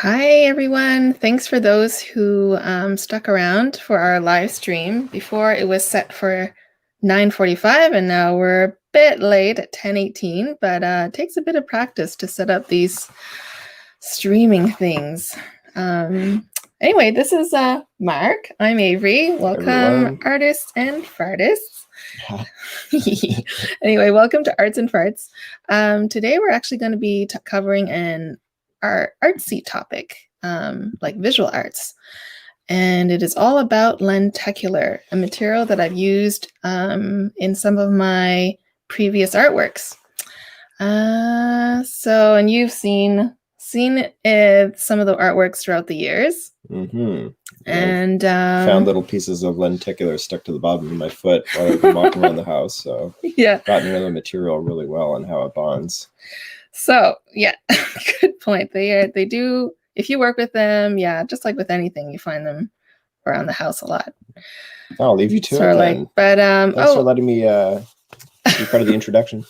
Hi, everyone. Thanks for those who stuck around for our live stream. Before it was set for 9:45, and now we're a bit late at 10:18, but it takes a bit of practice to set up these streaming things. Anyway, this is Mark. I'm Avery. Welcome, Everyone. artists and fartists. Anyway, welcome to Arts and Farts. Today we're actually going to be covering an artsy topic, like visual arts. And it is all about Lentacular, a material that I've used in some of my previous artworks. And you've seen some of the artworks throughout the years. Mm-hmm. And found little pieces of lenticular stuck to the bottom of my foot while I've been walking around the house. So yeah, gotten to know the material really well and how it bonds. So yeah, good point. They do. If you work with them, yeah, just like with anything, you find them around the house a lot. I'll leave you to it then. But thanks for letting me be part of the introduction.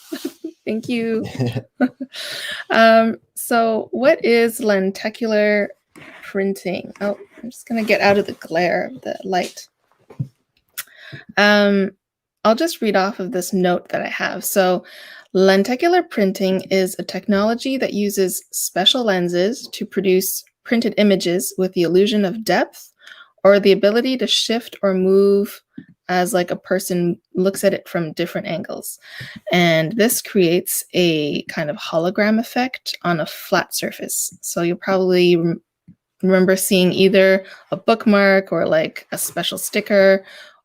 Thank you. So what is lenticular printing? Oh, I'm just gonna get out of the glare of the light. I'll just read off of this note that I have. So lenticular printing is a technology that uses special lenses to produce printed images with the illusion of depth or the ability to shift or move as like a person looks at it from different angles. And this creates a kind of hologram effect on a flat surface. So you'll probably remember seeing either a bookmark or like a special sticker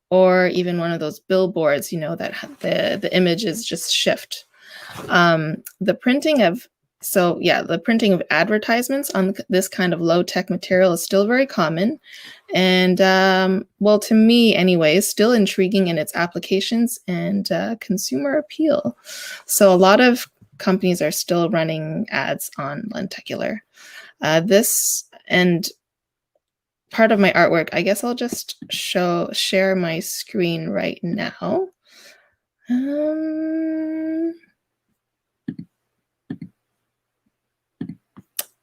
or even one of those billboards, you know, that the images just shift. The printing of advertisements on this kind of low-tech material is still very common. And well, to me anyways, still intriguing in its applications and consumer appeal. So a lot of companies are still running ads on Lentacular. This and part of my artwork, I guess I'll just share my screen right now.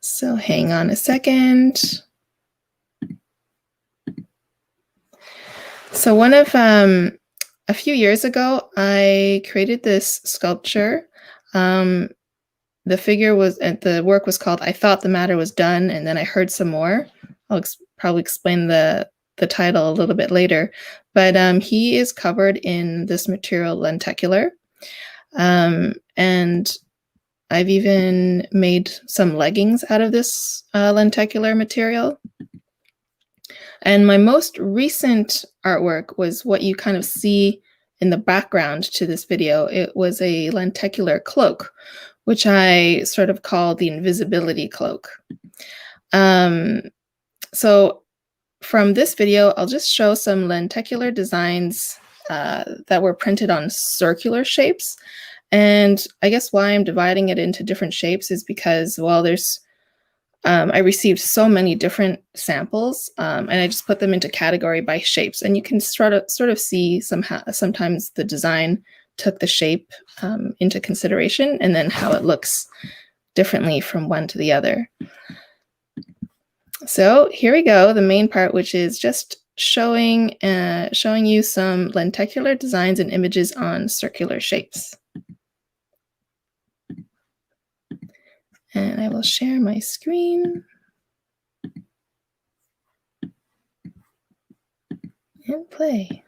So hang on a second. So a few years ago, I created this sculpture. The work was called I Thought the Matter Was Done, and then I heard some more. I'll probably explain the title a little bit later. But he is covered in this material, Lentacular. And I've even made some leggings out of this lenticular material. And my most recent artwork was what you kind of see in the background to this video. It was a lenticular cloak, which I sort of call the invisibility cloak. So from this video, I'll just show some lenticular designs that were printed on circular shapes. And I guess why I'm dividing it into different shapes is because, well, I received so many different samples, and I just put them into category by shapes. And you can sort of see sometimes the design took the shape into consideration, and then how it looks differently from one to the other. So here we go, the main part, which is just showing you some lenticular designs and images on circular shapes. And I will share my screen and play.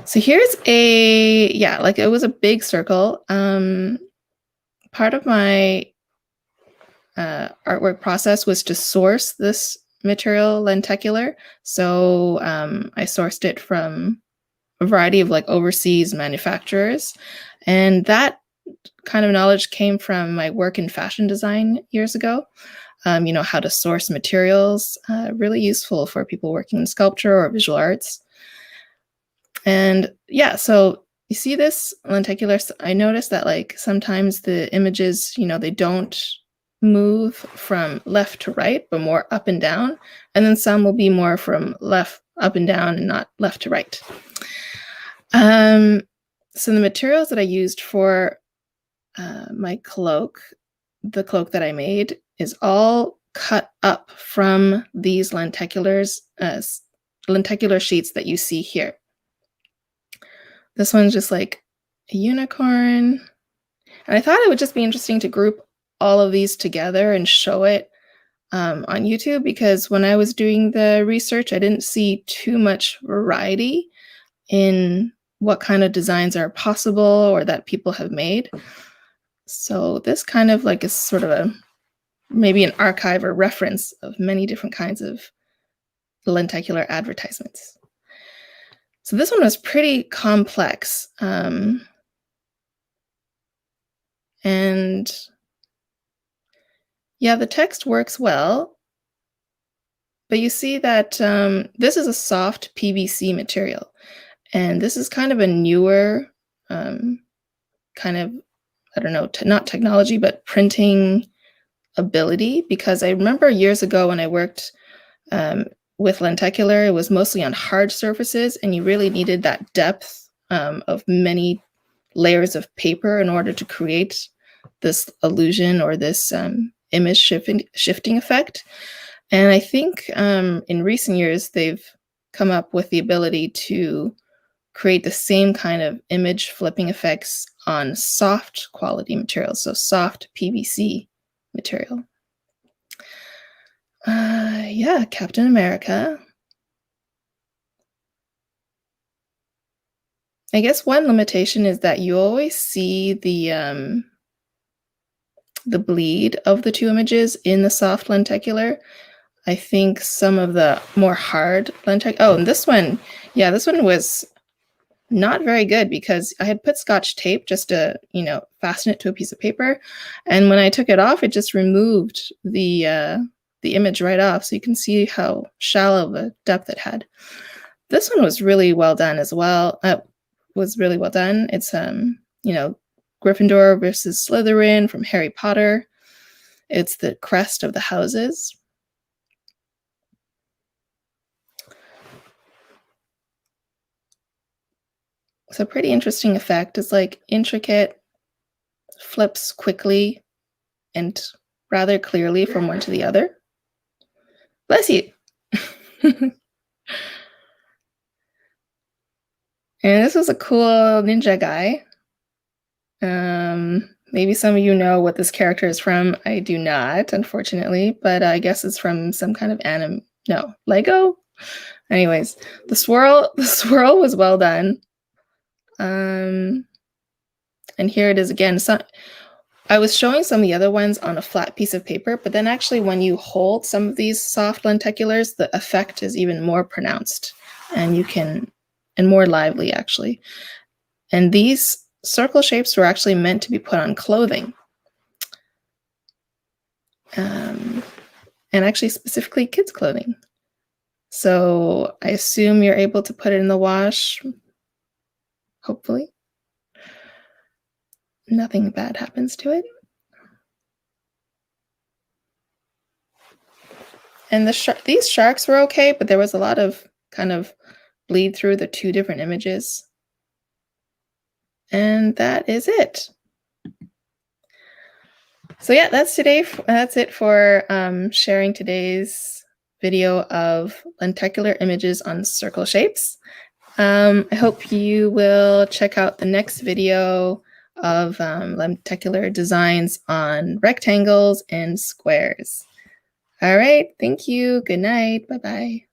So here's it was a big circle. Part of my artwork process was to source this material, lenticular. So I sourced it from a variety of like overseas manufacturers. And that kind of knowledge came from my work in fashion design years ago. You know, how to source materials, really useful for people working in sculpture or visual arts. And yeah, so you see this lenticular, I noticed that like sometimes the images, you know, they don't move from left to right, but more up and down. And then some will be more from left up and down and not left to right. So the materials that I used for my cloak the cloak that I made is all cut up from these lenticular sheets that you see here. This one's just like a unicorn. And I thought it would just be interesting to group all of these together and show it on YouTube, because when I was doing the research, I didn't see too much variety in what kind of designs are possible or that people have made. So this kind of like is sort of maybe an archive or reference of many different kinds of lenticular advertisements. So this one was pretty complex. And yeah, the text works well, but you see that this is a soft PVC material. And this is kind of a newer kind of, I don't know, not technology, but printing ability, because I remember years ago when I worked with Lentacular, it was mostly on hard surfaces, and you really needed that depth of many layers of paper in order to create this illusion or this image shifting effect. And I think in recent years, they've come up with the ability to create the same kind of image flipping effects on soft quality materials, so soft PVC material. Yeah, Captain America. I guess one limitation is that you always see the bleed of the two images in the soft lenticular. I think some of the more hard lenticular, and this one, yeah, this one was not very good because I had put Scotch tape just to, fasten it to a piece of paper. And when I took it off, it just removed the image right off. So you can see how shallow of a depth it had. This one was really well done as well. Was really well done. It's, Gryffindor versus Slytherin from Harry Potter. It's the crest of the houses. It's a pretty interesting effect. It's like intricate, flips quickly and rather clearly from one to the other. Bless you. And this was a cool ninja guy. Maybe some of you know what this character is from. I do not, unfortunately, but I guess it's from some kind of Lego. Anyways, the swirl was well done. And here it is again. So I was showing some of the other ones on a flat piece of paper, but then actually when you hold some of these soft lenticulars, the effect is even more pronounced and more lively actually. And these circle shapes were actually meant to be put on clothing. And actually specifically kids' clothing. So I assume you're able to put it in the wash, hopefully. Nothing bad happens to it. And these sharks were okay, but there was a lot of kind of bleed through the two different images. And that is it. So yeah, that's it for sharing today's video of lenticular images on circle shapes. I hope you will check out the next video of lenticular designs on rectangles and squares. All right, thank you. Good night. Bye-bye.